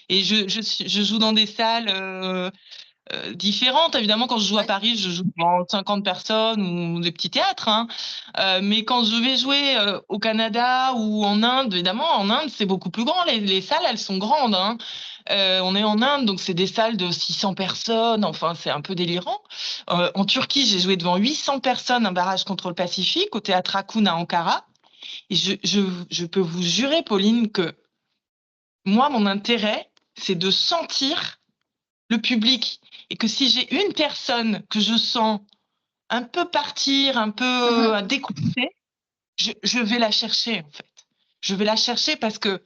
Et je joue dans des salles différentes. Évidemment, quand je joue à Paris, je joue devant 50 personnes ou des petits théâtres, hein. Mais quand je vais jouer au Canada ou en Inde, évidemment, en Inde, c'est beaucoup plus grand. Les salles, elles sont grandes, hein. On est en Inde, donc c'est des salles de 600 personnes. Enfin, c'est un peu délirant. En Turquie, j'ai joué devant 800 personnes, un barrage contre le Pacifique, au théâtre Akun à Ankara. Et je peux vous jurer, Pauline, que moi, mon intérêt, c'est de sentir le public. Et que si j'ai une personne que je sens un peu partir, un peu à décourser, je vais la chercher, en fait. Je vais la chercher parce que,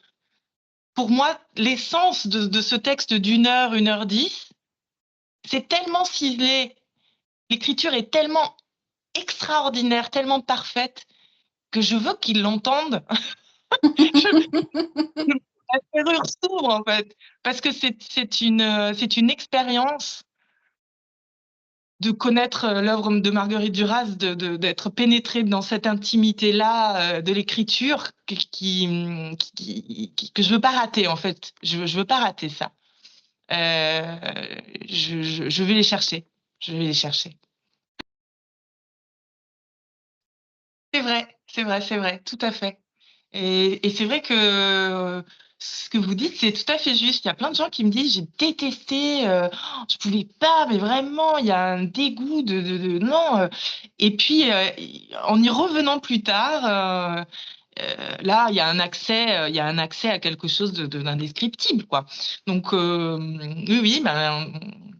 pour moi, l'essence de ce texte une heure 10, c'est tellement ciselé. L'écriture est tellement extraordinaire, tellement parfaite, que je veux qu'ils l'entendent. La serrure s'ouvre, en fait. Parce que c'est une expérience de connaître l'œuvre de Marguerite Duras, d'être pénétré dans cette intimité-là de l'écriture que je veux pas rater, en fait. Je veux pas rater ça. Euh, je vais les chercher. Je vais les chercher. C'est vrai, tout à fait. Et c'est vrai que ce que vous dites, c'est tout à fait juste. Il y a plein de gens qui me disent, j'ai détesté, je pouvais pas, mais vraiment, il y a un dégoût non. Et puis, en y revenant plus tard, là, il y a un accès à quelque chose d'indescriptible, quoi. Donc, oui, oui, ben,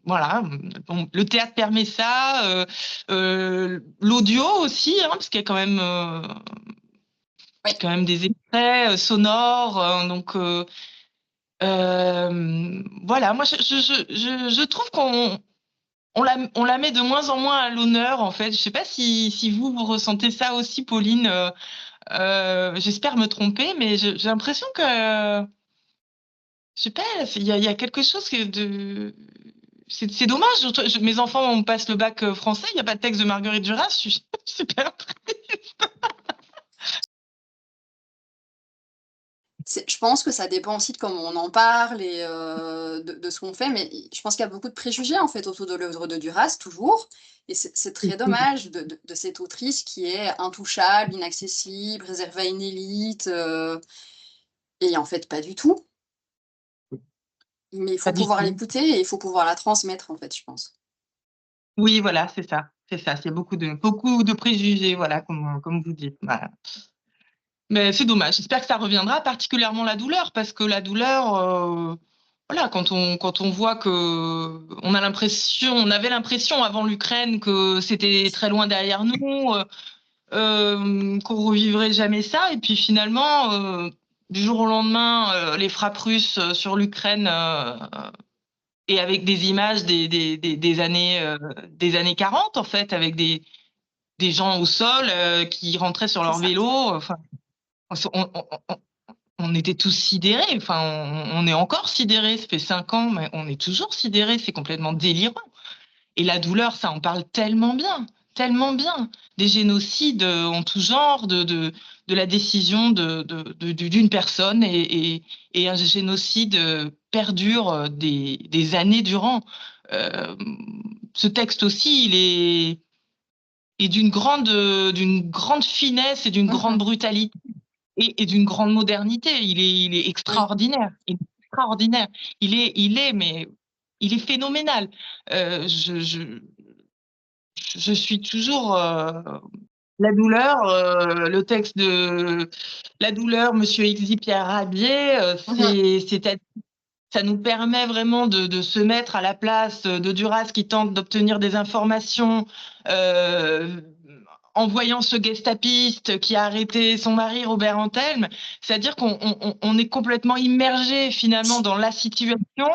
voilà. Bon, le théâtre permet ça, l'audio aussi, hein, parce qu'il y a quand même des extraits sonores, donc voilà. Moi, je trouve on la met de moins en moins à l'honneur, en fait. Je sais pas si vous ressentez ça aussi, Pauline. J'espère me tromper, mais j'ai l'impression que, je sais pas, il y a quelque chose c'est dommage. Mes enfants, on passe le bac français, il n'y a pas de texte de Marguerite Duras. Je suis super. Je pense que ça dépend aussi de comment on en parle et de ce qu'on fait, mais je pense qu'il y a beaucoup de préjugés en fait autour de l'œuvre de Duras, toujours. Et c'est très dommage de cette autrice qui est intouchable, inaccessible, réservée à une élite, et en fait pas du tout. Mais il Pas faut du pouvoir tout. l'écouter et il faut pouvoir la transmettre en fait, je pense. Oui, voilà, c'est ça. C'est ça. C'est beaucoup de préjugés, voilà, comme vous dites. Voilà. Mais c'est dommage. J'espère que ça reviendra, particulièrement la douleur, parce que la douleur, voilà, quand on voit que on avait l'impression avant l'Ukraine que c'était très loin derrière nous, qu'on revivrait jamais ça, et puis finalement, du jour au lendemain, les frappes russes sur l'Ukraine, et avec des images des années 40, en fait, avec des gens au sol qui rentraient sur C'est leur ça. vélo. Enfin, on, on- on était tous sidérés. Enfin, on est encore sidérés. Ça fait 5 ans, mais on est toujours sidérés. C'est complètement délirant. Et la douleur, ça en parle tellement bien, tellement bien. Des génocides en tout genre, de la décision d'une personne, et un génocide perdure des années durant. Euh, Ce texte aussi, est d'une grande finesse et d'une grande Mhm. brutalité et d'une grande modernité. Il est Oui. extraordinaire. Il est extraordinaire. Mais il est phénoménal. Euh, je, je, je suis toujours la douleur, le texte de La douleur, Monsieur Exy Pierre Rabier, Mhm. ça nous permet vraiment de se mettre à la place de Duras qui tente d'obtenir des informations euh, en voyant ce gestapiste qui a arrêté son mari Robert Antelme. C'est-à-dire on est complètement immergé finalement dans la situation.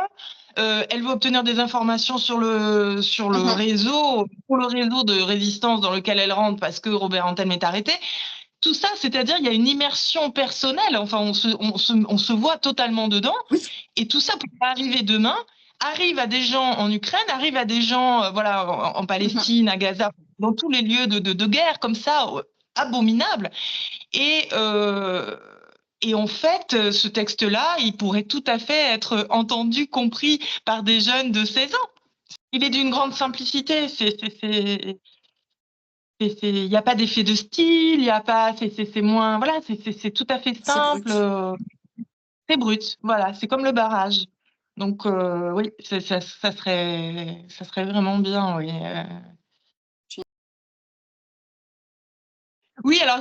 Elle veut obtenir des informations sur le Mhm. réseau, pour le réseau de résistance dans lequel elle rentre parce que Robert Antelme est arrêté. Tout ça, c'est-à-dire il y a une immersion personnelle. Enfin, on se voit totalement dedans. Oui. Et tout ça pourrait arriver demain, arrive à des gens en Ukraine, arrive à des gens voilà, en Mhm. Palestine, à Gaza, dans tous les lieux de guerre comme ça, abominables. Et Et en fait, ce texte-là, il pourrait tout à fait être entendu, compris par des jeunes de 16 ans. Il est d'une grande simplicité. Il n'y a pas d'effet de style, il y a pas, c'est moins, voilà, c'est tout à fait C'est simple. brut. C'est brut, voilà, c'est comme le barrage. Donc oui, ça serait vraiment bien, oui. Oui, alors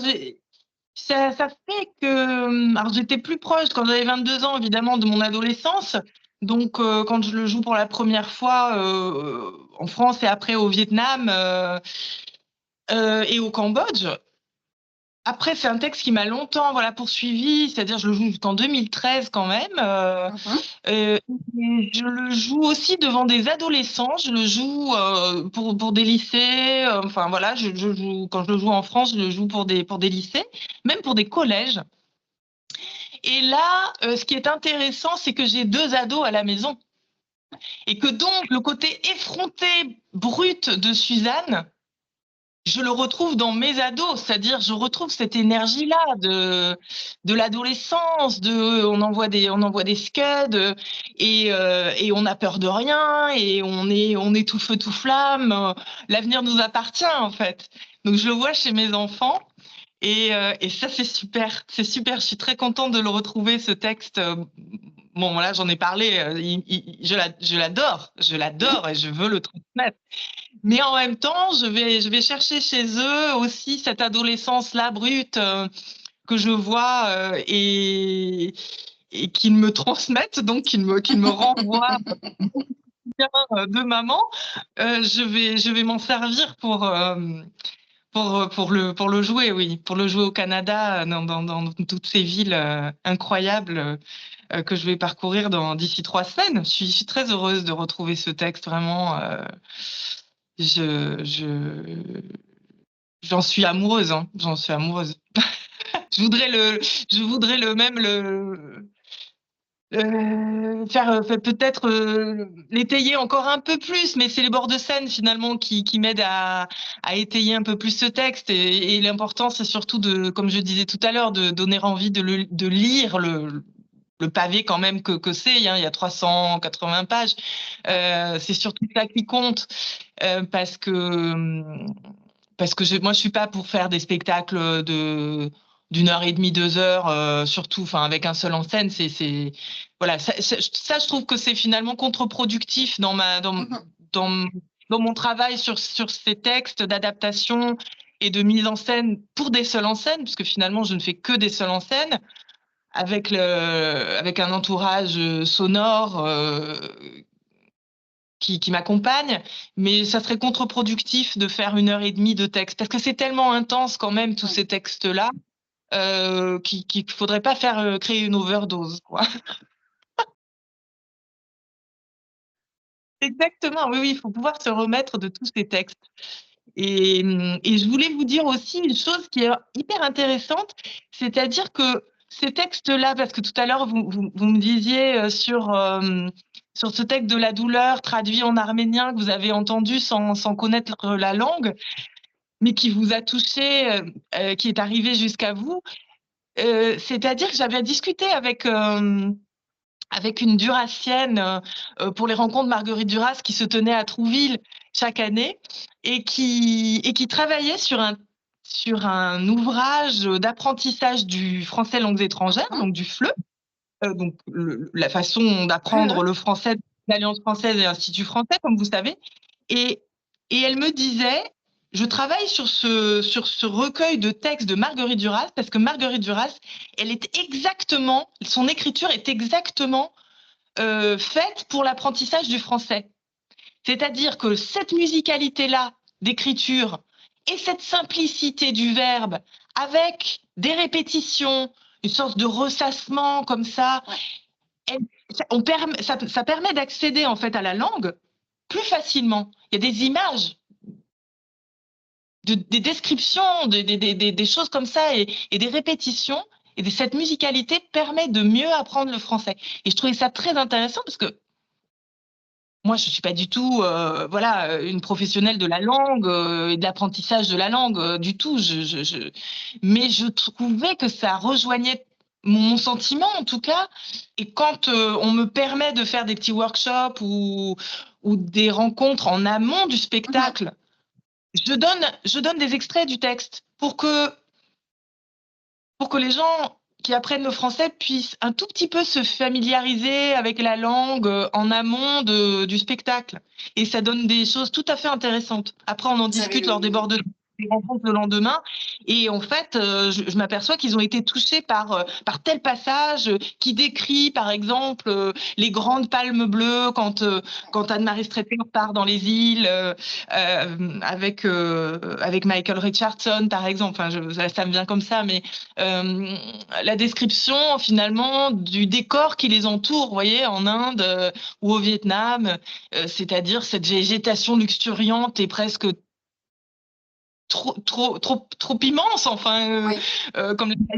ça fait que, alors j'étais plus proche quand j'avais 22 ans, évidemment, de mon adolescence. Donc quand je le joue pour la première fois en France et après au Vietnam et au Cambodge. Après, c'est un texte qui m'a longtemps voilà, poursuivi, c'est-à-dire je le joue jusqu'en 2013 quand même. Mhm. Et je le joue aussi devant des adolescents, je le joue pour des lycées, enfin voilà, je joue, quand je le joue en France, je le joue pour des lycées, même pour des collèges. Et là, ce qui est intéressant, c'est que j'ai 2 ados à la maison. Et que donc, le côté effronté, brut de Suzanne, je le retrouve dans mes ados, c'est-à-dire je retrouve cette énergie-là de l'adolescence, on envoie des scuds et on a peur de rien et on est tout feu tout flamme. L'avenir nous appartient en fait. Donc je le vois chez mes enfants et ça c'est super. Je suis très contente de le retrouver ce texte. Bon voilà, j'en ai parlé. Je Mhm. l'adore et je veux le transmettre. Mais en même temps, je vais chercher chez eux aussi cette adolescence-là brute que je vois et qu'ils me transmettent, donc qu'ils me renvoient de maman. Je vais m'en servir pour le jouer, oui, pour le jouer au Canada, dans toutes ces villes incroyables que je vais parcourir d'ici 3 semaines. Je suis très heureuse de retrouver ce texte, vraiment. Je, J'en suis amoureuse, hein. J'en suis amoureuse. Je voudrais je voudrais le même faire peut-être l'étayer encore un peu plus, mais c'est les bords de scène finalement qui m'aident à étayer un peu plus ce texte. Et l'important, c'est surtout de, comme je disais tout à l'heure, de donner envie de lire le pavé quand même que c'est. Hein. Il y a 380 pages. C'est surtout ça qui compte parce que moi, je suis pas pour faire des spectacles d'1 heure et demie, 2 heures, surtout, enfin, avec un seul en scène. Voilà, ça, je trouve que c'est finalement contre-productif Mhm. dans, dans mon travail sur ces textes d'adaptation et de mise en scène pour des seuls en scène, puisque finalement, je ne fais que des seuls en scène, avec un entourage sonore, qui m'accompagne, mais ça serait contre-productif de faire 1 heure et demie de texte parce que c'est tellement intense quand même tous Ouais. ces textes-là qu'il faudrait pas faire créer une overdose, quoi. Exactement, oui, oui, il faut pouvoir se remettre de tous ces textes. Et je voulais vous dire aussi une chose qui est hyper intéressante, c'est-à-dire que ces textes-là, parce que tout à l'heure, vous me disiez sur ce texte de la douleur traduit en arménien que vous avez entendu sans connaître la langue, mais qui vous a touché, qui est arrivé jusqu'à vous. C'est-à-dire que j'avais discuté avec une Duracienne pour les rencontres Marguerite Duras qui se tenaient à Trouville chaque année et qui travaillait sur un ouvrage d'apprentissage du français langues étrangères, Mhm. donc du FLE, donc la façon Ouais, d'apprendre ouais. le français de l'Alliance française et l'Institut français, comme vous savez. Et, et elle me disait, je travaille sur ce recueil de textes de Marguerite Duras, parce que Marguerite Duras, son écriture est exactement faite pour l'apprentissage du français. C'est-à-dire que cette musicalité-là d'écriture et cette simplicité du verbe avec des répétitions, une sorte de ressassement comme ça, Ouais. elle- ça permet d'accéder en fait à la langue plus facilement. Il y a des images, des descriptions, des choses comme ça et des répétitions. Et cette musicalité permet de mieux apprendre le français. Et je trouvais ça très intéressant parce que moi, je suis pas du tout, voilà, une professionnelle de la langue et de l'apprentissage de la langue du tout. Mais je trouvais que ça rejoignait mon sentiment en tout cas. Et quand on me permet de faire des petits workshops ou des rencontres en amont du Mhm. spectacle, je donne des extraits du texte pour que les gens qui apprennent le français puissent un tout petit peu se familiariser avec la langue en amont du spectacle. Et ça donne des choses tout à fait intéressantes. Après, on en Vous avez discute lors des rencontres le lendemain. Et en fait, je m'aperçois qu'ils ont été touchés par tel passage qui décrit, par exemple, les grandes palmes bleues quand Anne-Marie Streeter part dans les îles avec Michael Richardson, par exemple. Enfin, ça me vient comme ça, mais euh, la description finalement du décor qui les entoure, vous voyez, en Inde ou au Vietnam, c'est-à-dire cette végétation luxuriante et presque trop immense, enfin, Oui,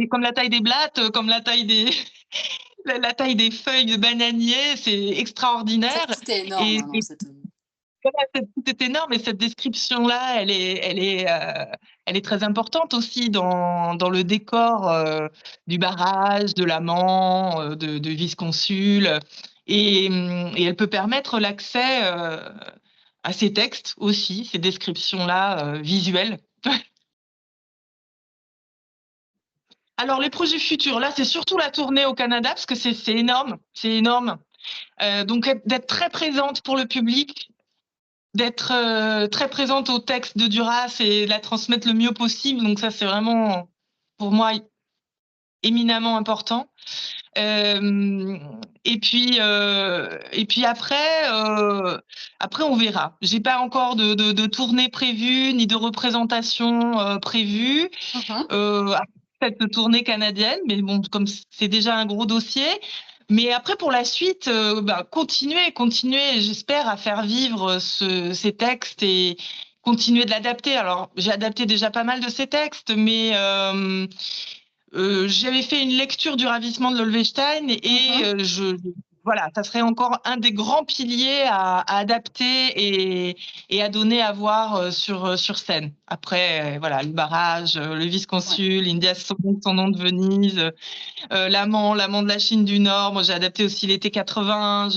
comme la taille des blattes, comme la taille des la taille des feuilles de bananier, c'est extraordinaire. tout est énorme Et, hein, dans et cette. voilà, tout est énorme et cette description-là, elle est très importante aussi dans le décor du barrage, de l'amant, de vice-consul. Et elle peut permettre l'accès à ces textes aussi, ces descriptions-là visuelles. Alors, les projets futurs, là, c'est surtout la tournée au Canada parce que c'est énorme, c'est énorme. Donc, d'être très présente pour le public, d'être très présente au texte de Duras et de la transmettre le mieux possible. Donc ça, c'est vraiment pour moi éminemment important. Euh, et puis après, on verra. J'ai pas encore de tournée prévue ni de représentation prévue. Mhm. Cette tournée canadienne, mais bon, comme c'est déjà un gros dossier. Mais après, pour la suite, continuer, j'espère, à faire vivre ces textes et continuer de l'adapter. Alors, j'ai adapté déjà pas mal de ces textes, mais j'avais fait une lecture du ravissement de Lolvestein et Mhm. voilà, ça serait encore un des grands piliers à adapter et à donner à voir sur scène. Après, voilà, le barrage, le Ouais. vice-consul, India son nom de Venise, l'amant de la Chine du Nord. Moi, j'ai adapté aussi l'été 80.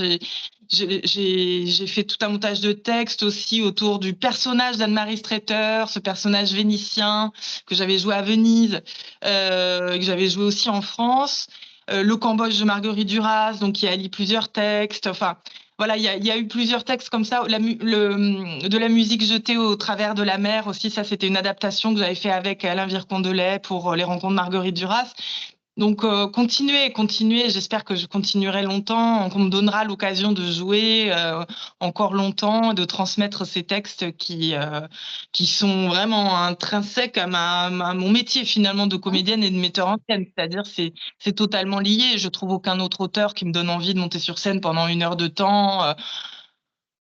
J'ai fait tout un montage de texte aussi autour du personnage d'Anne-Marie Streeter, ce personnage vénitien que j'avais joué à Venise, que j'avais joué aussi en France. Le Cambodge de Marguerite Duras, donc qui allie plusieurs textes. Enfin, voilà, il y a eu plusieurs textes comme ça. De la musique jetée au travers de la mer aussi, ça c'était une adaptation que j'avais fait avec Alain Vircondelet pour les rencontres de Marguerite Duras. Donc, continuer. J'espère que je continuerai longtemps, qu'on me donnera l'occasion de jouer encore longtemps, de transmettre ces textes qui sont vraiment intrinsèques à mon métier finalement de Mhm. comédienne et de metteur en scène. C'est-à-dire, c'est totalement lié. Je trouve aucun autre auteur qui me donne envie de monter sur scène pendant 1 heure de temps.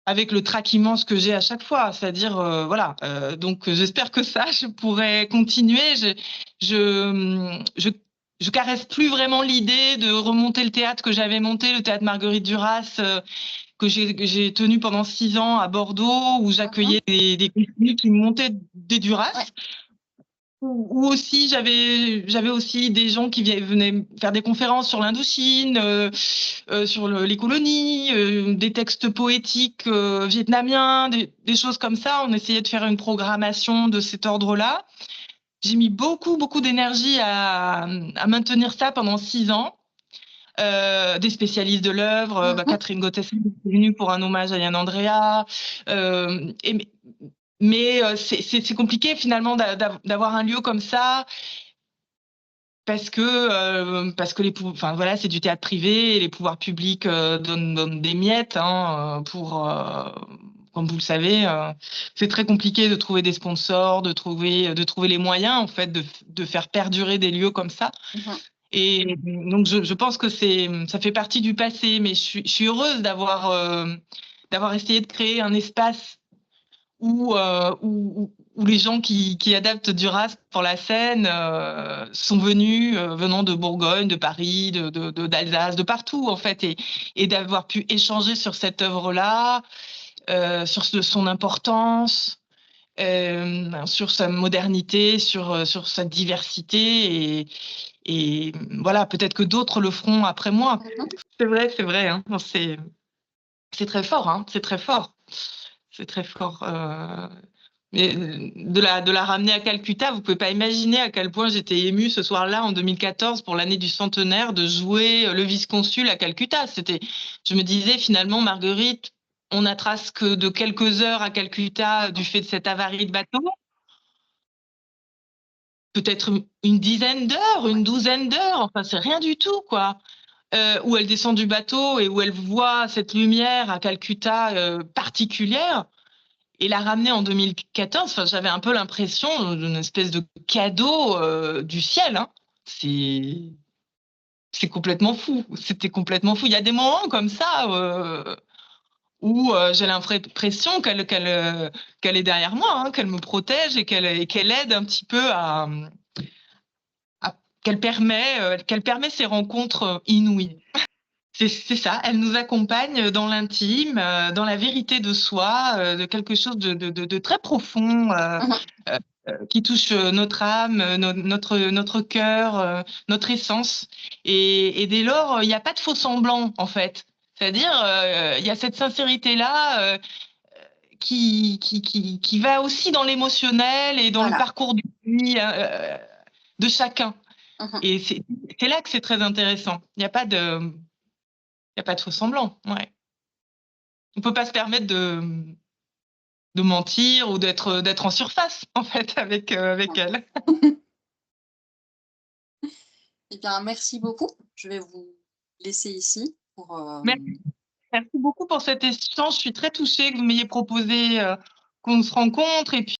Avec le trac immense que j'ai à chaque fois, c'est-à-dire voilà. Donc j'espère que ça, je pourrai continuer. Je je caresse plus vraiment l'idée de remonter le théâtre que j'avais monté, le théâtre Marguerite Duras, que j'ai tenu pendant 6 ans à Bordeaux, où Mhm. j'accueillais des contenus qui montaient des Ouais. Duras. Ou aussi, j'avais aussi des gens qui venaient faire des conférences sur l'Indochine, sur les colonies, des textes poétiques vietnamiens, des choses comme ça. On essayait de faire une programmation de cet ordre-là. J'ai mis beaucoup d'énergie à maintenir ça pendant 6 ans. Des spécialistes de l'œuvre, Mhm. Catherine Gottesman est venue pour un hommage à Yann Andrea. Mais c'est compliqué finalement d'avoir un lieu comme ça parce que enfin voilà, c'est du théâtre privé et les pouvoirs publics donnent des miettes comme vous le savez, c'est très compliqué de trouver des sponsors, de trouver les moyens en fait de faire perdurer des lieux comme ça. Mhm. Et donc je pense que ça fait partie du passé, mais je suis heureuse d'avoir essayé de créer un espace où les gens qui adaptent Duras pour la scène sont venus, venant de Bourgogne, de Paris, d'Alsace, de partout en fait, et d'avoir pu échanger sur cette œuvre-là, sur son importance. sur sa modernité, sur sa diversité. Et voilà, peut-être que d'autres le feront après moi. C'est vrai, hein. Non, c'est très fort, hein. C'est très fort. C'est très fort. Mais de la ramener à Calcutta, vous pouvez pas imaginer à quel point j'étais émue ce soir-là, en 2014, pour l'année du centenaire, de jouer le vice-consul à Calcutta. Je me disais finalement, Marguerite, on n'a trace que de quelques heures à Calcutta du fait de cette avarie de bateau. Peut-être une dizaine d'heures, une douzaine d'heures. Enfin, c'est rien du tout, quoi. Où elle descend du bateau et où elle voit cette lumière à Calcutta particulière. Et la ramener en 2014, enfin, j'avais un peu l'impression d'une espèce de cadeau du ciel, hein. C'est complètement fou. C'était complètement fou. Il y a des moments comme ça où j'ai l'impression qu'elle est derrière moi, hein, qu'elle me protège et qu'elle aide un petit peu qu'elle permet ces rencontres inouïes. C'est ça, elle nous accompagne dans l'intime, dans la vérité de soi, de quelque chose de très profond qui touche notre âme, notre cœur, notre essence. Et dès lors, il n'y a pas de faux semblant, en fait. C'est-à-dire, il y a cette sincérité-là qui va aussi dans l'émotionnel et dans le Voilà. parcours de vie de chacun. Mhm. Et c'est là que c'est très intéressant. Il y a pas de faux semblant. Ouais. On peut pas se permettre de mentir ou d'être en surface, en fait, avec elle. Eh bien, merci beaucoup. Je vais vous laisser ici pour, Merci, merci beaucoup pour cet échange. Je suis très touchée que vous m'ayez proposé qu'on se rencontre et puis